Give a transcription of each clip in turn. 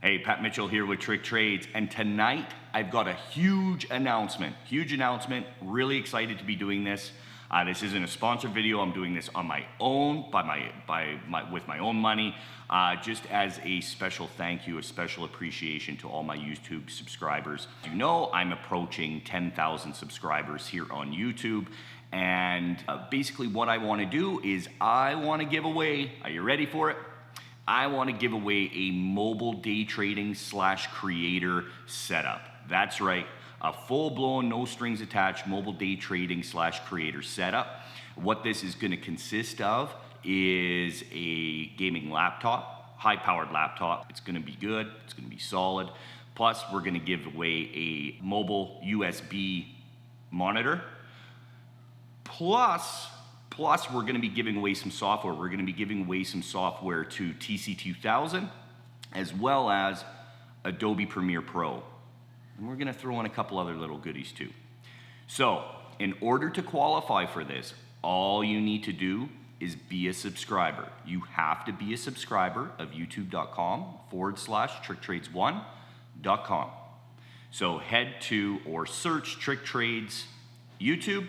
Hey, Pat Mitchell here with TrickTrades, and tonight I've got a huge announcement. Really excited to be doing this. This isn't a sponsored video. I'm doing this on my own, with my own money, just as a special thank you, a special appreciation to all my YouTube subscribers. You know, I'm approaching 10,000 subscribers here on YouTube, and basically what I want to do is I want to give away. Are you ready for it? I want to give away a mobile day trading / creator setup. That's right, a full-blown, no strings attached mobile day trading / creator setup. What this is going to consist of is a gaming laptop, high-powered laptop. It's going to be good, it's going to be solid. Plus, we're going to give away a mobile USB monitor. Plus, we're going to be giving away some software. We're going to be giving away some software to TC2000, as well as Adobe Premiere Pro. And we're going to throw in a couple other little goodies too. So, in order to qualify for this, all you need to do is be a subscriber. You have to be a subscriber of youtube.com/TrickTrades1.com. So head to or search TrickTrades YouTube.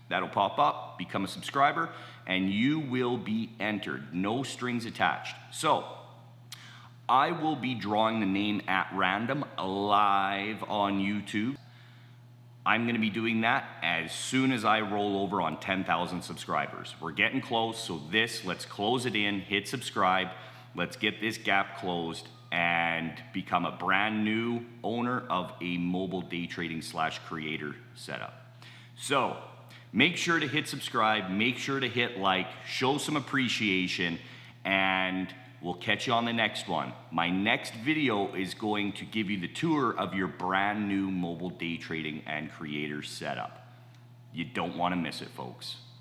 That'll pop up, become a subscriber, and you will be entered. No strings attached. So, I will be drawing the name at random live on YouTube. I'm going to be doing that as soon as I roll over on 10,000 subscribers. We're getting close, so let's close it in, hit subscribe, let's get this gap closed, and become a brand new owner of a mobile day trading / creator setup. So, make sure to hit subscribe, make sure to hit like, show some appreciation, and we'll catch you on the next one. My next video is going to give you the tour of your brand new mobile day trading and creator setup. You don't want to miss it, folks.